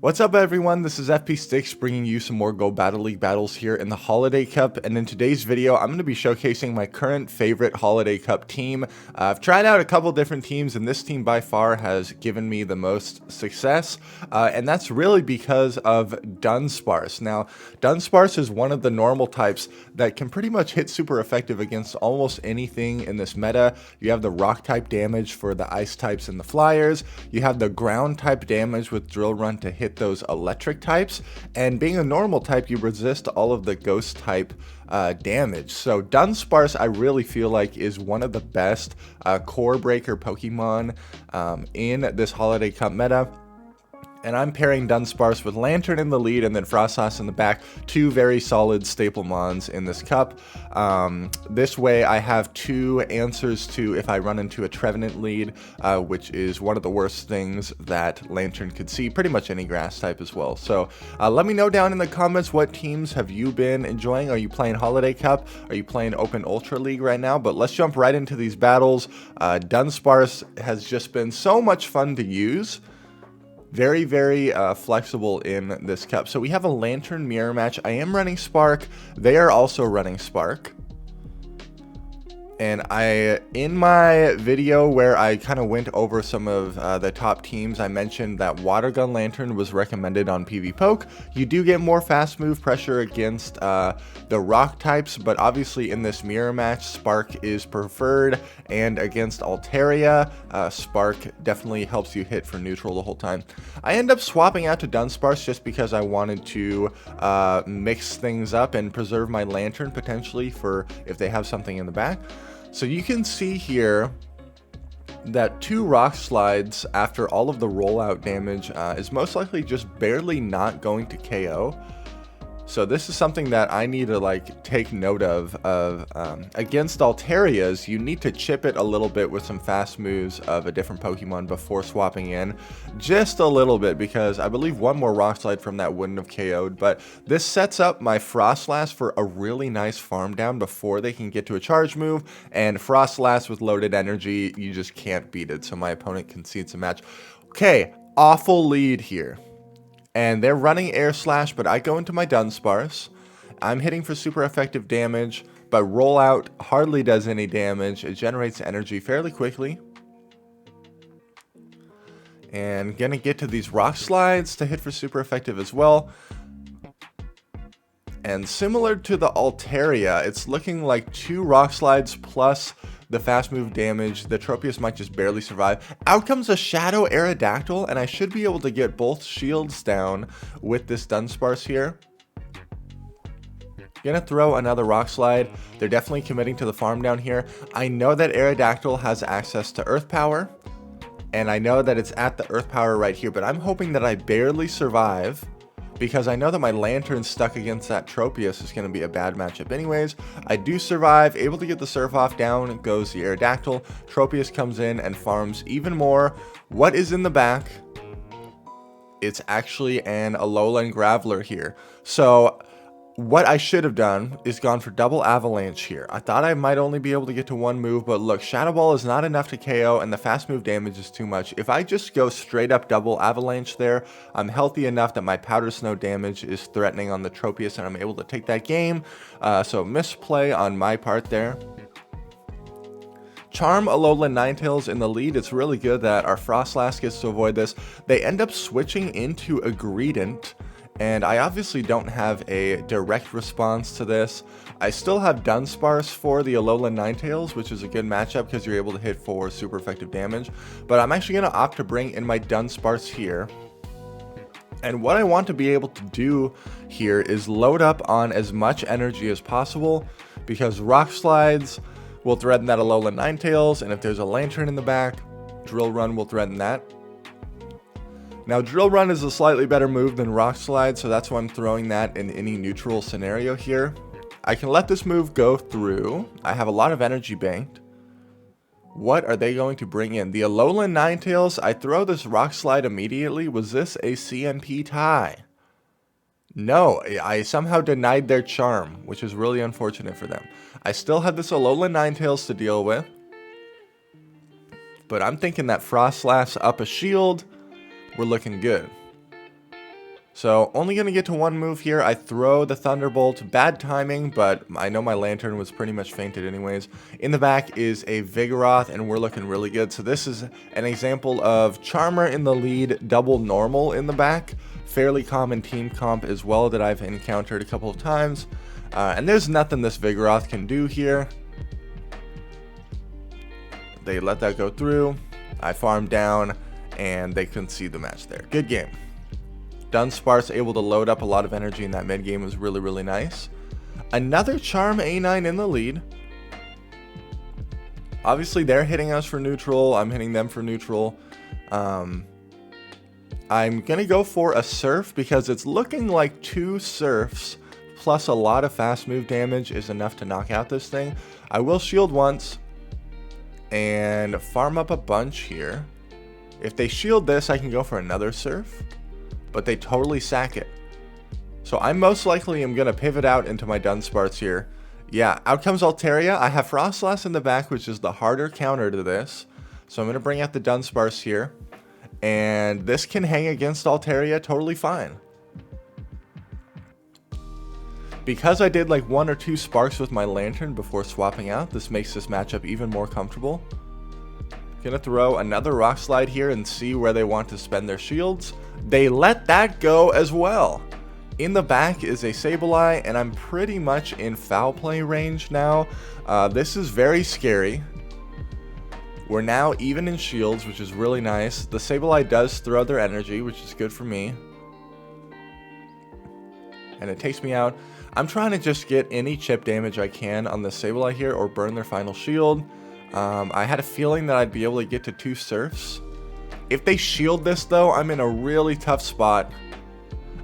What's up everyone, this is FP Sticks bringing you some more Go Battle League battles here in the Holiday Cup, and in today's video I'm going to be showcasing my current favorite Holiday Cup team. I've tried out a couple different teams and this team by far has given me the most success, and that's really because of Dunsparce. Now, Dunsparce is one of the normal types that can pretty much hit super effective against almost anything in this meta. You have the rock type damage for the ice types and the flyers, you have the ground type damage with Drill Run to hit those electric types, and being a normal type you resist all of the ghost type damage. So Dunsparce I really feel like is one of the best core breaker Pokemon in this Holiday Cup meta. And I'm pairing Dunsparce with Lanturn in the lead and then Frostlass in the back, two very solid staple mons in this cup. This way I have two answers to if I run into a Trevenant lead, which is one of the worst things that Lanturn could see, pretty much any grass type as well. So let me know down in the comments what teams have you been enjoying. Are you playing Holiday Cup? Are you playing Open Ultra League right now? But let's jump right into these battles. Dunsparce has just been so much fun to use. Very flexible in this cup. So we have a Lanturn mirror match. I am running Spark. They are also running Spark. And in my video where I kind of went over some of the top teams, I mentioned that Water Gun Lanturn was recommended on PvPoke. You do get more fast move pressure against the rock types, but obviously in this mirror match, Spark is preferred, and against Altaria, Spark definitely helps you hit for neutral the whole time. I end up swapping out to Dunsparce just because I wanted to mix things up and preserve my Lanturn potentially for if they have something in the back. So you can see here that two rock slides after all of the rollout damage is most likely just barely not going to KO. So this is something that I need to take note of. Against Altarias, you need to chip it a little bit with some fast moves of a different Pokemon before swapping in. Just a little bit, because I believe one more Rock Slide from that wouldn't have KO'd. But this sets up my Frostlass for a really nice farm down before they can get to a charge move. And Frostlass with loaded energy, you just can't beat it. So my opponent concedes a match. Okay, awful lead here. And they're running Air Slash, but I go into my Dunsparce. I'm hitting for super effective damage, but Rollout hardly does any damage. It generates energy fairly quickly. And gonna get to these Rock Slides to hit for super effective as well. And similar to the Altaria, it's looking like two Rock Slides plus the fast move damage. The Tropius might just barely survive. Out comes a Shadow Aerodactyl, and I should be able to get both shields down with this Dunsparce here. Gonna throw another Rock Slide. They're definitely committing to the farm down here. I know that Aerodactyl has access to Earth Power, and I know that it's at the Earth Power right here, but I'm hoping that I barely survive, because I know that my Lantern stuck against that Tropius is going to be a bad matchup anyways. I do survive, able to get the Surf Off down, goes the Aerodactyl. Tropius comes in and farms even more. What is in the back? It's actually an Alolan Graveler here. So what I should have done is gone for double Avalanche here. I thought I might only be able to get to one move, but look, Shadow Ball is not enough to KO and the fast move damage is too much. If I just go straight up double Avalanche there, I'm healthy enough that my Powder Snow damage is threatening on the Tropius and I'm able to take that game. So misplay on my part there. Charm Alolan Ninetales in the lead. It's really good that our Frostlass gets to avoid this. They end up switching into a Greedent, and I obviously don't have a direct response to this. I still have Dunsparce for the Alolan Ninetales, which is a good matchup because you're able to hit for super effective damage. But I'm actually going to opt to bring in my Dunsparce here. And what I want to be able to do here is load up on as much energy as possible, because Rock Slides will threaten that Alolan Ninetales, and if there's a Lanturn in the back, Drill Run will threaten that. Now, Drill Run is a slightly better move than Rock Slide, so that's why I'm throwing that in any neutral scenario here. I can let this move go through. I have a lot of energy banked. What are they going to bring in? The Alolan Ninetales, I throw this Rock Slide immediately. Was this a CNP tie? No, I somehow denied their charm, which is really unfortunate for them. I still have this Alolan Ninetales to deal with, but I'm thinking that Frostlass up a shield, we're looking good. So only going to get to one move here. I throw the Thunderbolt. Bad timing, but I know my Lanturn was pretty much fainted anyways. In the back is a Vigoroth, and we're looking really good. So this is an example of Charmer in the lead, double normal in the back. Fairly common team comp as well that I've encountered a couple of times. And there's nothing this Vigoroth can do here. They let that go through. I farm down, and they concede the match there. Good game. Dunsparce able to load up a lot of energy in that mid game was really, really nice. Another Charm A9 in the lead. Obviously, they're hitting us for neutral. I'm hitting them for neutral. I'm going to go for a Surf because it's looking like 2 Surfs plus a lot of fast move damage is enough to knock out this thing. I will shield once and farm up a bunch here. If they shield this, I can go for another Surf. But they totally sack it. So I most likely am going to pivot out into my Dunsparce here. Yeah, out comes Altaria. I have Frostlass in the back, which is the harder counter to this. So I'm going to bring out the Dunsparce here. And this can hang against Altaria totally fine. Because I did like 1 or 2 sparks with my Lanturn before swapping out, this makes this matchup even more comfortable. Gonna throw another Rock Slide here and see where they want to spend their shields. They let that go as well. In the back is a Sableye, and I'm pretty much in foul play range now. This is very scary. We're now even in shields, which is really nice. The Sableye does throw their energy, which is good for me. And it takes me out. I'm trying to just get any chip damage I can on the Sableye here or burn their final shield. I had a feeling that I'd be able to get to 2 Surfs. If they shield this though, I'm in a really tough spot.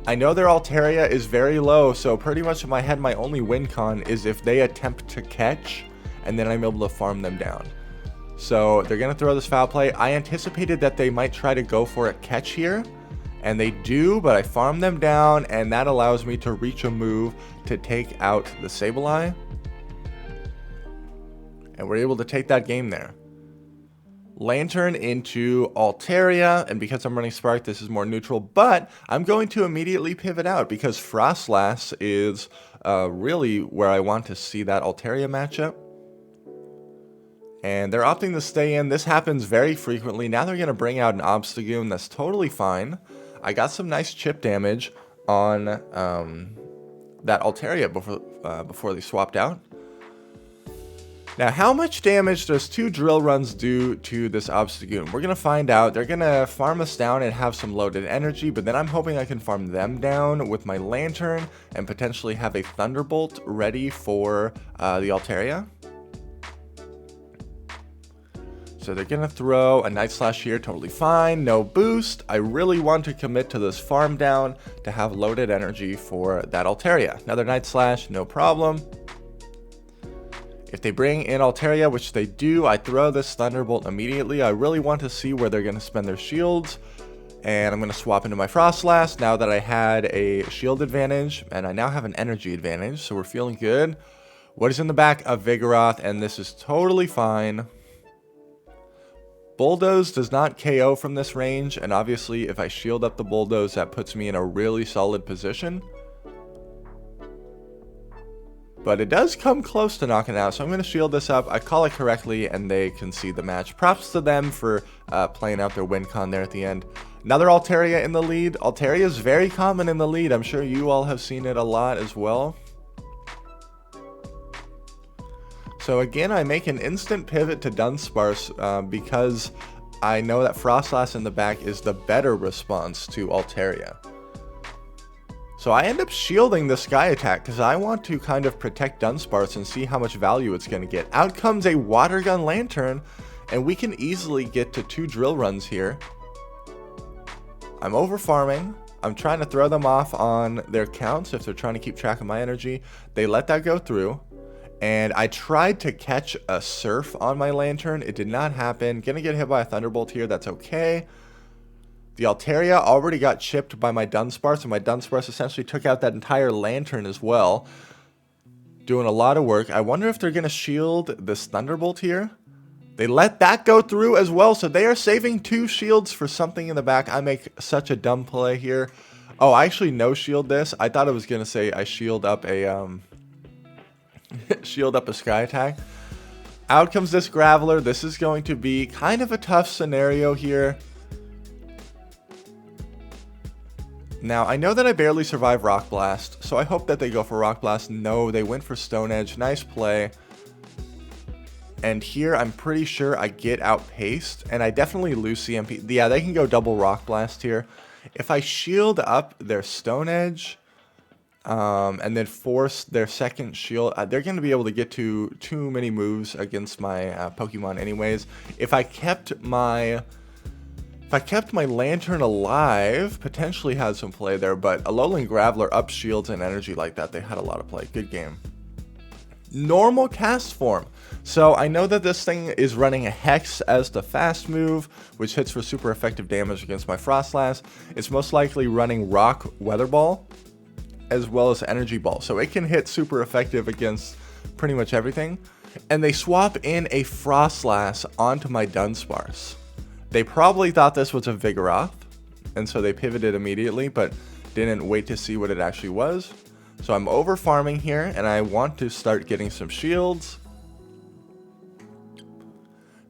I know their Altaria is very low, so pretty much in my head my only win con is if they attempt to catch, and then I'm able to farm them down. So they're going to throw this foul play. I anticipated that they might try to go for a catch here, and they do, but I farm them down, and that allows me to reach a move to take out the Sableye. And we're able to take that game there. Lanturn into Altaria, and because I'm running Spark, this is more neutral, but I'm going to immediately pivot out because Frostlass is really where I want to see that Altaria matchup. And they're opting to stay in. This happens very frequently. Now they're going to bring out an Obstagoon. That's totally fine. I got some nice chip damage on that Altaria before they swapped out. Now, how much damage does 2 drill runs do to this Obstagoon? We're going to find out. They're going to farm us down and have some loaded energy, but then I'm hoping I can farm them down with my Lanturn and potentially have a Thunderbolt ready for the Altaria. So they're going to throw a Night Slash here, totally fine, no boost. I really want to commit to this farm down to have loaded energy for that Altaria. Another Night Slash, no problem. If they bring in Altaria, which they do, I throw this Thunderbolt immediately. I really want to see where they're going to spend their shields. And I'm going to swap into my Frostlass now that I had a shield advantage. And I now have an energy advantage, so we're feeling good. What is in the back? A Vigoroth, and this is totally fine. Bulldoze does not KO from this range, and obviously if I shield up the Bulldoze, that puts me in a really solid position. But it does come close to knocking out, so I'm going to shield this up. I call it correctly, and they concede the match. Props to them for playing out their win con there at the end. Another Altaria in the lead. Altaria is very common in the lead. I'm sure you all have seen it a lot as well. So again, I make an instant pivot to Dunsparce because I know that Frostlass in the back is the better response to Altaria. So I end up shielding the Sky Attack because I want to kind of protect Dunsparce and see how much value it's going to get. Out comes a Water Gun Lanturn, and we can easily get to 2 drill runs here. I'm over farming. I'm trying to throw them off on their counts if they're trying to keep track of my energy. They let that go through. And I tried to catch a Surf on my Lanturn. It did not happen. Gonna get hit by a Thunderbolt here. That's okay. The Altaria already got chipped by my Dunsparce, and my Dunsparce essentially took out that entire Lanturn as well. Doing a lot of work. I wonder if they're going to shield this Thunderbolt here. They let that go through as well, so they are saving 2 shields for something in the back. I make such a dumb play here. Oh, I actually no shield this. I thought it was gonna say I shield up a shield up a sky attack. Out comes this Graveler. This is going to be kind of a tough scenario here. Now, I know that I barely survived Rock Blast, so I hope that they go for Rock Blast. No, they went for Stone Edge. Nice play. And here, I'm pretty sure I get outpaced, and I definitely lose CMP. Yeah, they can go double Rock Blast here. If I shield up their Stone Edge, and then force their second shield, they're going to be able to get to too many moves against my Pokemon anyways. If I kept my Lanturn alive, potentially had some play there, but Alolan Graveler up shields and energy like that, they had a lot of play. Good game. Normal cast form. So I know that this thing is running a Hex as the fast move, which hits for super effective damage against my Frostlass. It's most likely running Rock Weather Ball as well as Energy Ball, so it can hit super effective against pretty much everything. And they swap in a Frostlass onto my Dunsparce. They probably thought this was a Vigoroth, and so they pivoted immediately, but didn't wait to see what it actually was. So I'm over farming here, and I want to start getting some shields.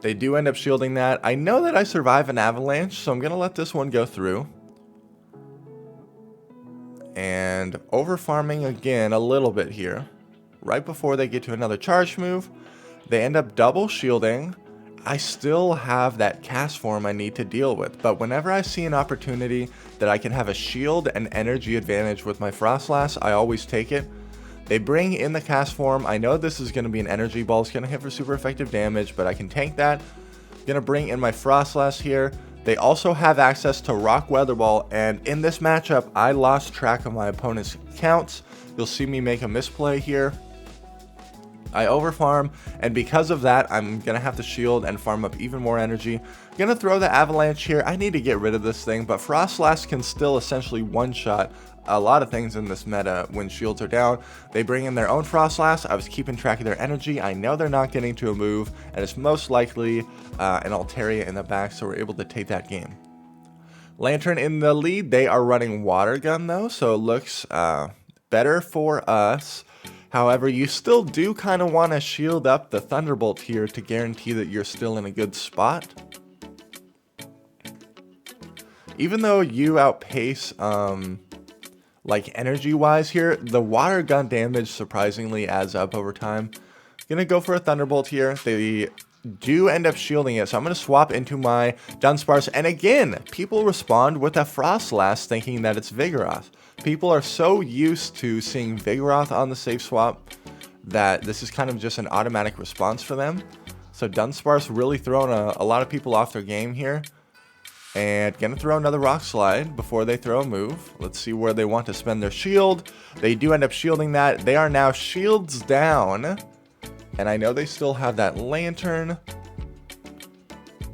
They do end up shielding that. I know that I survive an avalanche, so I'm going to let this one go through. And over farming again a little bit here. Right before they get to another charge move, they end up double shielding. I still have that cast form I need to deal with, but whenever I see an opportunity that I can have a shield and energy advantage with my Frostlass, I always take it. They bring in the cast form. I know this is going to be an energy ball. It's going to hit for super effective damage, but I can tank that. Going to bring in my Frostlass here. They also have access to Rock Weather Ball, and in this matchup, I lost track of my opponent's counts. You'll see me make a misplay here. I overfarm, and because of that, I'm going to have to shield and farm up even more energy. I'm going to throw the Avalanche here. I need to get rid of this thing, but Frostlass can still essentially one-shot a lot of things in this meta when shields are down. They bring in their own Frostlass. I was keeping track of their energy. I know they're not getting to a move, and it's most likely an Altaria in the back, so we're able to take that game. Lanturn in the lead. They are running Water Gun, though, so it looks better for us. However, you still do kind of want to shield up the Thunderbolt here to guarantee that you're still in a good spot. Even though you outpace like energy wise here, the water gun damage surprisingly adds up over time. Gonna go for a Thunderbolt here. They do end up shielding it, so I'm gonna swap into my Dunsparce, and again, people respond with a Frostlass thinking that it's Vigoroth. People are so used to seeing Vigoroth on the safe swap that this is kind of just an automatic response for them. So Dunsparce really throwing a lot of people off their game here. And gonna throw another Rock Slide before they throw a move. Let's see where they want to spend their shield. They do end up shielding that. They are now shields down. And I know they still have that Lanturn.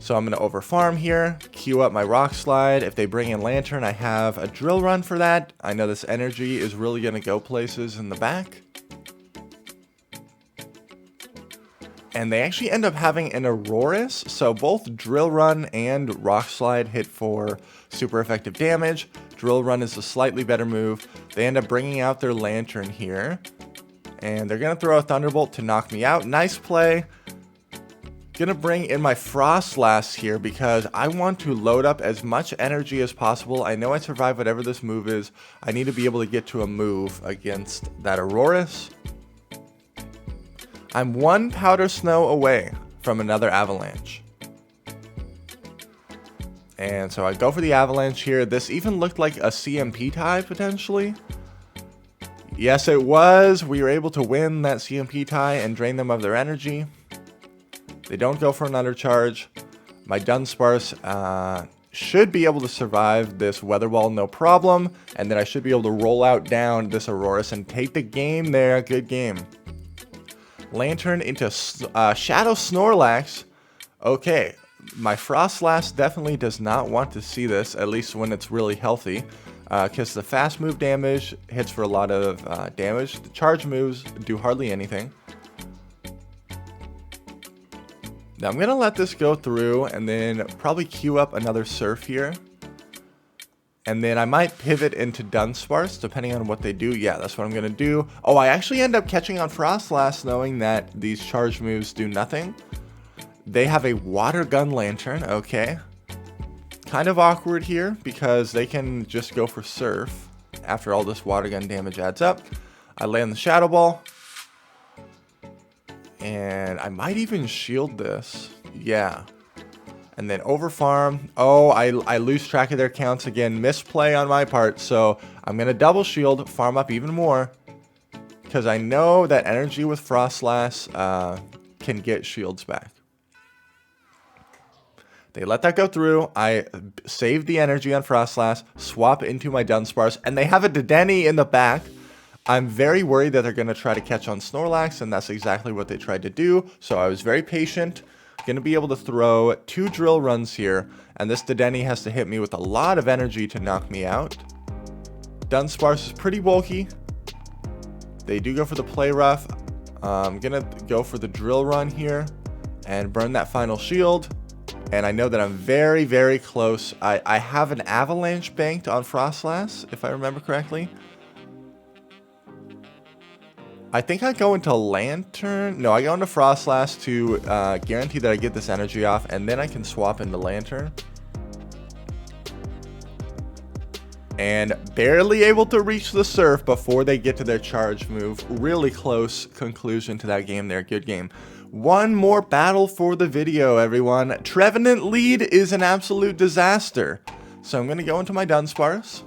So I'm gonna overfarm here, queue up my Rock Slide. If they bring in Lanturn, I have a Drill Run for that. I know this energy is really gonna go places in the back. And they actually end up having an Aurorus, so both Drill Run and Rock Slide hit for super effective damage. Drill Run is a slightly better move. They end up bringing out their Lanturn here, and they're going to throw a Thunderbolt to knock me out. Nice play. Going to bring in my Frostlass here because I want to load up as much energy as possible. I know I survive whatever this move is. I need to be able to get to a move against that Aurorus. I'm one Powder Snow away from another Avalanche. And so I go for the Avalanche here. This even looked like a CMP tie, potentially. Yes, it was. We were able to win that CMP tie and drain them of their energy. They don't go for another charge. My Dunsparce should be able to survive this Weather Ball, no problem. And then I should be able to roll out down this Aurorus and take the game there. Good game. Lanturn into Shadow Snorlax. Okay, my Frostlass definitely does not want to see this, at least when it's really healthy, because the fast move damage hits for a lot of damage. The charge moves do hardly anything. Now I'm going to let this go through and then probably queue up another Surf here. And then I might pivot into Dunsparce, depending on what they do. Yeah, that's what I'm going to do. Oh, I actually end up catching on Frostlass, knowing that these charge moves do nothing. They have a water gun Lanturn. Okay. Kind of awkward here, because they can just go for Surf after all this water gun damage adds up. I land the Shadow Ball. And I might even shield this. Yeah. And then over farm. Oh, I lose track of their counts again. Misplay on my part. So I'm going to double shield, farm up even more. Because I know that energy with Frostlass can get shields back. They let that go through. I save the energy on Frostlass, swap into my Dunsparce, and they have a Dedenne in the back. I'm very worried that they're going to try to catch on Snorlax, and that's exactly what they tried to do. So I was very patient. Going to be able to throw 2 drill runs here, and this Dedenne has to hit me with a lot of energy to knock me out. Dunsparce is pretty bulky. They do go for the play rough. I'm going to go for the drill run here and burn that final shield. And I know that I'm very, very close. I have an avalanche banked on Frostlass, if I remember correctly. I think I go into Lanturn. No, I go into Frostlass to guarantee that I get this energy off, and then I can swap into Lanturn. And barely able to reach the Surf before they get to their charge move. Really close conclusion to that game there. Good game. One more battle for the video, everyone. Trevenant lead is an absolute disaster. So I'm going to go into my Dunsparce.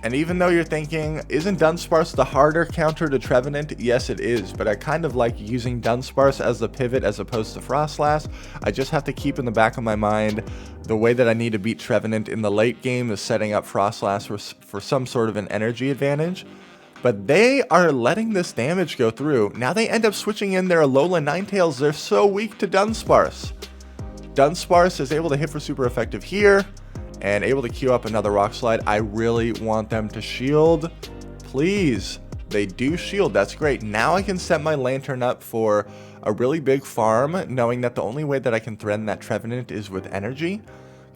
And even though you're thinking, isn't Dunsparce the harder counter to Trevenant? Yes, it is, but I kind of like using Dunsparce as the pivot as opposed to Frostlass. I just have to keep in the back of my mind the way that I need to beat Trevenant in the late game is setting up Frostlass for some sort of an energy advantage. But they are letting this damage go through. Now they end up switching in their Alola Ninetales. They're so weak to Dunsparce. Dunsparce is able to hit for super effective here. And able to queue up another Rock Slide. I really want them to shield. Please. They do shield. That's great. Now I can set my Lanturn up for a really big farm, knowing that the only way that I can threaten that Trevenant is with energy.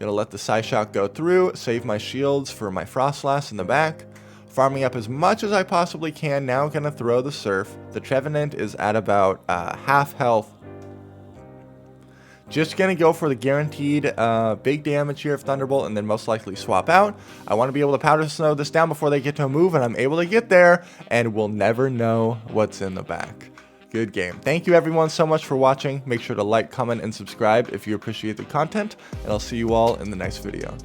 Gonna let the Psyshock go through. Save my shields for my Frostlass in the back. Farming up as much as I possibly can. Now gonna throw the Surf. The Trevenant is at about half health. Just going to go for the guaranteed big damage here of Thunderbolt and then most likely swap out. I want to be able to Powder Snow this down before they get to a move, and I'm able to get there, and we'll never know what's in the back. Good game. Thank you everyone so much for watching. Make sure to like, comment, and subscribe if you appreciate the content, and I'll see you all in the next video.